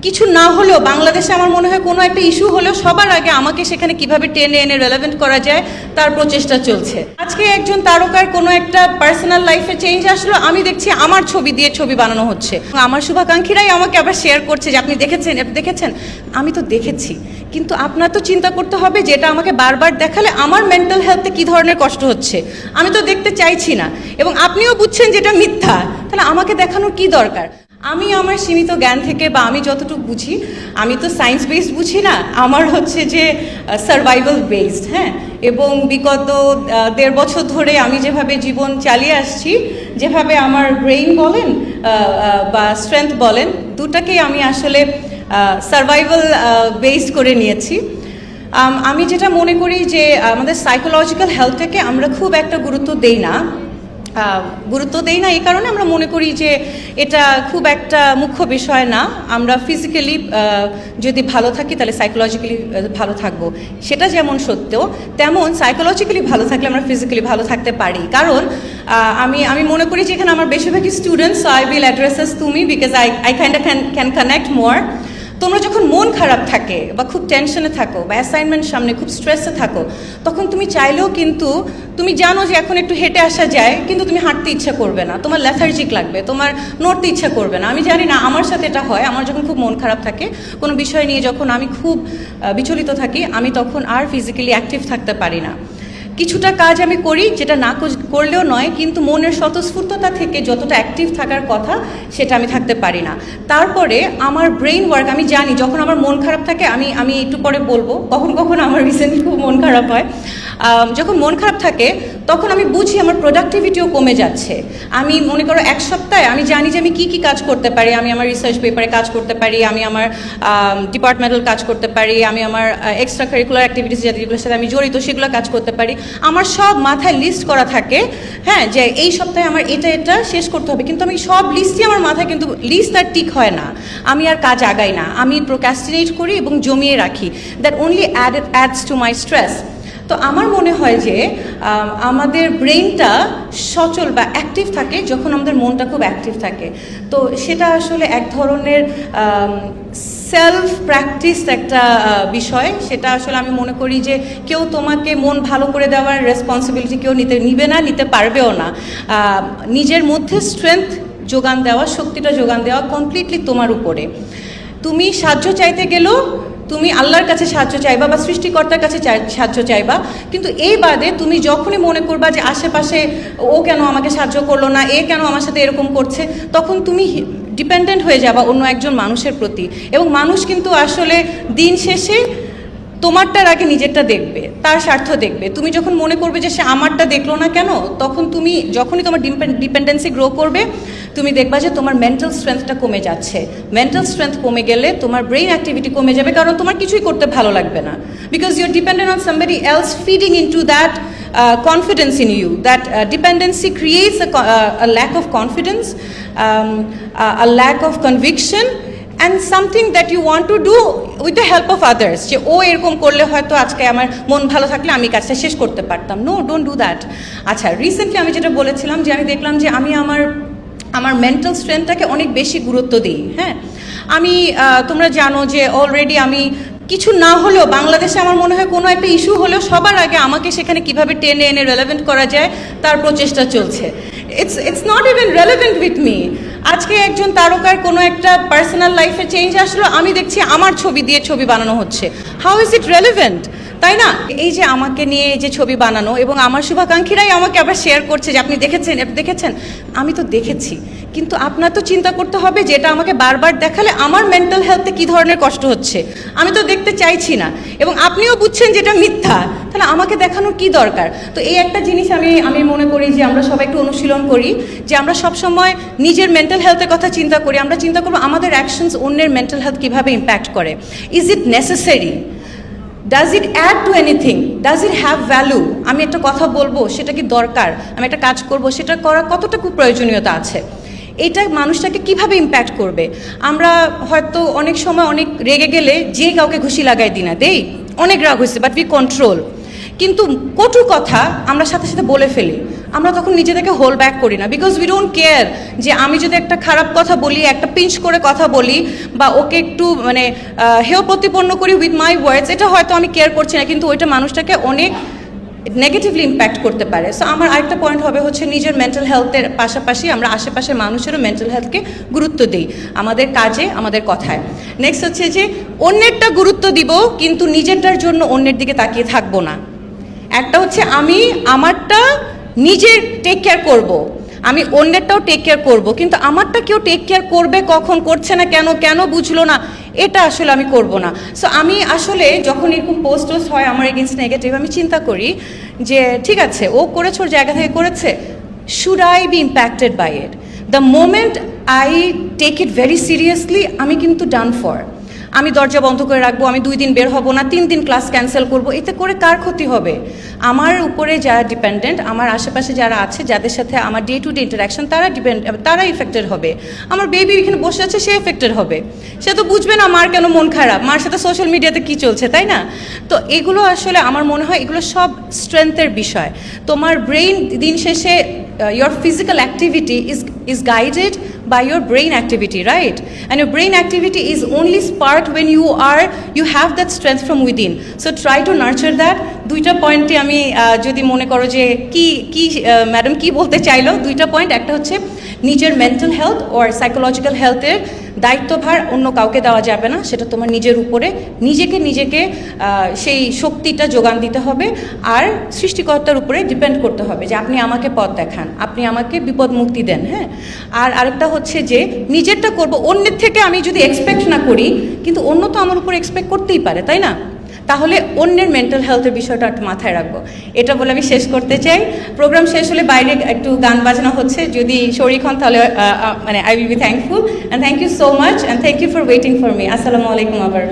কিছু না হলেও বাংলাদেশে আমার মনে হয় কোনো একটা ইস্যু হলেও সবার আগে আমাকে সেখানে কিভাবে টেনে এনে রেলেভেন্ট করা যায় তার প্রচেষ্টা চলছে। আজকে একজন তারকার কোনো একটা পার্সোনাল লাইফে চেঞ্জ আসলো, আমি দেখছি আমার ছবি দিয়ে ছবি বানানো হচ্ছে। আমার শুভাকাঙ্ক্ষীরাই আমাকে আবার শেয়ার করছে যে আপনি দেখেছেন। আমি তো দেখেছি, কিন্তু আপনার তো চিন্তা করতে হবে যেটা আমাকে বারবার দেখালে আমার মেন্টাল হেলথে কী ধরনের কষ্ট হচ্ছে। আমি তো দেখতে চাইছি না, এবং আপনিও বুঝছেন যেটা মিথ্যা, তাহলে আমাকে দেখানোর কী দরকার? আমি আমার সীমিত জ্ঞান থেকে বা আমি যতটুকু বুঝি, আমি তো সায়েন্স বেসড বুঝি না, আমার হচ্ছে যে সার্ভাইভাল বেসড। হ্যাঁ, এবং বিগত 1.5 বছর ধরে আমি যেভাবে জীবন চালিয়ে আসছি, যেভাবে আমার ব্রেইন বলেন বা স্ট্রেংথ বলেন, দুটাকেই আমি আসলে সার্ভাইভাল বেসড করে নিয়েছি। আমি যেটা মনে করি যে আমাদের সাইকোলজিক্যাল হেলথটাকে আমরা খুব একটা গুরুত্ব দেই না এই কারণে আমরা মনে করি যে এটা খুব একটা মুখ্য বিষয় না। আমরা ফিজিক্যালি যদি ভালো থাকি তাহলে সাইকোলজিক্যালি ভালো থাকবো, সেটা যেমন সত্য, তেমন সাইকোলজিক্যালি ভালো থাকলে আমরা ফিজিক্যালি ভালো থাকতে পারি। কারণ আমি মনে করি যে এখানে আমার বেশিরভাগই students, so I will addresses তুমি, because I kind of can connect more. তোমরা যখন মন খারাপ থাকে বা খুব টেনশনে থাকো বা অ্যাসাইনমেন্ট সামনে খুব স্ট্রেসে থাকো, তখন তুমি চাইলেও কিন্তু তুমি জানো যে এখন একটু হেঁটে আসা যায়, কিন্তু তুমি হাঁটতে ইচ্ছা করবে না, তোমার লেথার্জিক লাগবে, তোমার নড়তে ইচ্ছা করবে না। আমি জানি না, আমার সাথে এটা হয়। আমার যখন খুব মন খারাপ থাকে কোনো বিষয় নিয়ে, যখন আমি খুব বিচলিত থাকি, আমি তখন আর ফিজিক্যালি অ্যাক্টিভ থাকতে পারি না। কিছুটা কাজ আমি করি যেটা না করলেও নয়, কিন্তু মনের স্বতঃস্ফূর্ততা থেকে যতটা অ্যাক্টিভ থাকার কথা সেটা আমি থাকতে পারি না। তারপরে আমার ব্রেইন ওয়ার্ক, আমি জানি যখন আমার মন খারাপ থাকে, আমি একটু পরে বলবো কখন আমার রিসেন্টলি খুব মন খারাপ হয়। যখন মন খারাপ থাকে তখন আমি বুঝি আমার প্রোডাক্টিভিটিও কমে যাচ্ছে। আমি মনে করো 1 সপ্তাহে আমি জানি যে আমি কী কাজ করতে পারি। আমি আমার রিসার্চ পেপারে কাজ করতে পারি, আমি আমার ডিপার্টমেন্টাল কাজ করতে পারি, আমি আমার এক্সট্রা কারিকুলার অ্যাক্টিভিটিস যেগুলোর সাথে আমি জড়িত সেগুলো কাজ করতে পারি। আমার সব মাথায় লিস্ট করা থাকে, হ্যাঁ, যে এই সপ্তাহে আমার এটা শেষ করতে হবে, কিন্তু আমি সব লিস্টই আমার মাথায়, কিন্তু লিস্ট আর ঠিক হয় না, আমি আর কাজ আগাই না, আমি প্রোক্রাস্টিনেট করি এবং জমিয়ে রাখি। That only ads to my stress. তো আমার মনে হয় যে আমাদের ব্রেইনটা সচল বা অ্যাক্টিভ থাকে যখন আমাদের মনটা খুব অ্যাক্টিভ থাকে। তো সেটা আসলে এক ধরনের সেলফ প্র্যাকটিস একটা বিষয়। সেটা আসলে আমি মনে করি যে কেউ তোমাকে মন ভালো করে দেওয়ার রেসপন্সিবিলিটি কেউ নিতে পারবেও না। নিজের মধ্যে স্ট্রেংথ যোগান দেওয়া, শক্তিটা যোগান দেওয়া কমপ্লিটলি তোমার উপরে। তুমি সাহায্য চাইতে গেলেও তুমি আল্লাহর কাছে সাহায্য চাইবা বা সৃষ্টিকর্তার কাছে সাহায্য চাইবা, কিন্তু এই বাদে তুমি যখনই মনে করবা যে আশেপাশে ও কেন আমাকে সাহায্য করলো না, এ কেন আমার সাথে এরকম করছে, তখন তুমি ডিপেন্ডেন্ট হয়ে যাবা অন্য একজন মানুষের প্রতি। এবং মানুষ কিন্তু আসলে দিন শেষে তোমারটার আগে নিজেরটা দেখবে, তার স্বার্থ দেখবে। তুমি যখন মনে করবে যে সে আমারটা দেখলো না কেন, তখন তুমি যখনই তোমার ডিপেন্ডেন্সি গ্রো করবে, তুমি দেখবা যে তোমার মেন্টাল স্ট্রেংথটা কমে যাচ্ছে। মেন্টাল স্ট্রেংথ কমে গেলে তোমার ব্রেইন অ্যাক্টিভিটি কমে যাবে, কারণ তোমার কিছুই করতে ভালো লাগবে না, because you are dependent on somebody else feeding into that confidence in you. That dependency creates a lack of confidence, a lack of conviction, and something that you want to do with the help of others. যে ও এরকম করলে হয়তো আজকে আমার মন ভালো থাকলে আমি কাজটা শেষ করতে পারতাম। No, don't do that. আচ্ছা, রিসেন্টলি আমি যেটা বলেছিলাম যে আমি দেখলাম যে আমি আমার মেন্টাল স্ট্রেংথটাকে অনেক বেশি গুরুত্ব দিই। হ্যাঁ, তোমরা জানো যে অলরেডি আমি কিছু না হলেও বাংলাদেশে আমার মনে হয় কোনো একটা ইস্যু হলেও সবার আগে আমাকে সেখানে কিভাবে টেনে এনে রেলেভেন্ট করা যায় তার প্রচেষ্টা চলছে। It's not even relevant with me. আজকে একজন তারকার কোনো একটা পার্সোনাল লাইফে চেঞ্জ আসলো, আমি দেখছি আমার ছবি দিয়ে ছবি বানানো হচ্ছে। হাউ ইজ ইট রেলেভেন্ট, তাই না? এই যে আমাকে নিয়ে যে ছবি বানানো, এবং আমার শুভাকাঙ্ক্ষীরাই আমাকে আবার শেয়ার করছে যে আপনি দেখেছেন। আমি তো দেখেছি, কিন্তু আপনার তো চিন্তা করতে হবে যে এটা আমাকে বারবার দেখালে আমার মেন্টাল হেলথে কী ধরনের কষ্ট হচ্ছে। আমি তো দেখতে চাইছি না, এবং আপনিও বুঝছেন যে এটা মিথ্যা, তাহলে আমাকে দেখানোর কী দরকার? তো এই একটা জিনিস আমি মনে করি যে আমরা সবাই একটু অনুশীলন করি, যে আমরা সবসময় নিজের মেন্টাল হেলথের কথা চিন্তা করি। আমরা চিন্তা করবো আমাদের অ্যাকশনস অন্যের মেন্টাল হেলথ কীভাবে ইম্প্যাক্ট করে। Is it necessary? Does it add to anything? Does it have value? আমি একটা কথা বলবো, সেটা কি দরকার? আমি একটা কাজ করব, সেটা করার কতটুকু প্রয়োজনীয়তা আছে? এটা মানুষটাকে কিভাবে ইম্প্যাক্ট করবে? আমরা হয়তো অনেক সময় অনেক রেগে গেলে যে কাউকে ঘুষি লাগাই দিই না, অনেক রাগ হয়েছে, বাট উই কন্ট্রোল। কিন্তু কটু কথা আমরা সাথে সাথে বলে ফেলি, আমরা তখন নিজেদেরকে হোল্ড ব্যাক করি না, বিকজ উই ডোন্ট কেয়ার যে আমি যদি একটা খারাপ কথা বলি, একটা পিঞ্চ করে কথা বলি বা ওকে একটু মানে হেয় প্রতিপন্ন করি উইথ মাই ওয়ার্ডস, এটা হয়তো আমি কেয়ার করছি না, কিন্তু ওইটা মানুষটাকে অনেক নেগেটিভলি ইম্প্যাক্ট করতে পারে। সো আমার আরেকটা পয়েন্ট হবে হচ্ছে নিজের মেন্টাল হেলথের পাশাপাশি আমরা আশেপাশের মানুষেরও মেন্টাল হেলথকে গুরুত্ব দিই, আমাদের কাজে, আমাদের কথায়। নেক্সট হচ্ছে যে অন্যেরটা গুরুত্ব দিব, কিন্তু নিজেরটার জন্য অন্যের দিকে তাকিয়ে থাকবো না। একটা হচ্ছে আমি আমারটা নিজে টেক কেয়ার করব, আমি অন্যেরটাও টেক কেয়ার করব, কিন্তু আমারটা কেউ টেক কেয়ার করবে কখন, করছে না কেন, কেন বুঝলো না, এটা আসলে আমি করব না। সো আমি আসলে যখন এরকম পোস্ট হয় আমার এগেনস্ট নেগেটিভ, আমি চিন্তা করি যে ঠিক আছে ও করেছে, ওর জায়গা থেকে করেছে, should I be impacted by it? The moment I take it very seriously, আমি কিন্তু ডান ফর। আমি দরজা বন্ধ করে রাখবো, আমি 2 দিন বের হব না, 3 দিন ক্লাস ক্যান্সেল করব, এতে করে কার ক্ষতি হবে? আমার উপরে যারা ডিপেন্ডেন্ট, আমার আশেপাশে যারা আছে, যাদের সাথে আমার ডে টু ডে ইন্টারাকশন, তারা ইফেক্টেড হবে। আমার বেবি এখানে বসে আছে, সে এফেক্টেড হবে, সে তো বুঝবে না মার কেন মন খারাপ, মার সাথে সোশ্যাল মিডিয়াতে কী চলছে, তাই না? তো এগুলো আসলে আমার মনে হয় এগুলো সব স্ট্রেংথের বিষয়। তোমার ব্রেইন দিন শেষে your physical activity is guided by your brain activity, right? And your brain activity is only sparked when you have that strength from within. So try to nurture that. 2টা পয়েন্টে আমি যদি মনে করো যে কি ম্যাডাম কি বলতে চাইলো, 2টা পয়েন্ট, একটা হচ্ছে নিজের মেন্টাল হেলথ ওর সাইকোলজিক্যাল হেলথের দায়িত্বভার অন্য কাউকে দেওয়া যাবে না, সেটা তোমার নিজের উপরে, নিজেকে সেই শক্তিটা যোগান দিতে হবে, আর সৃষ্টিকর্তার উপরে ডিপেন্ড করতে হবে যে আপনি আমাকে পথ দেখান, আপনি আমাকে বিপদ মুক্তি দেন। হ্যাঁ, আর আরেকটা হচ্ছে যে নিজেরটা করব, অন্যের থেকে আমি যদি এক্সপেক্ট না করি, কিন্তু অন্য তো আমার উপরে এক্সপেক্ট করতেই পারে, তাই না? তাহলে অন্যের মেন্টাল হেলথের বিষয়টা একটু মাথায় রাখবো, এটা বলে আমি শেষ করতে চাই। প্রোগ্রাম শেষ হলে বাইরে একটু গান বাজনা হচ্ছে, যদি শরীক হন তাহলে মানে I will be thankful, and thank you so much, and thank you for waiting for me. আসসালামু আলাইকুম আবার।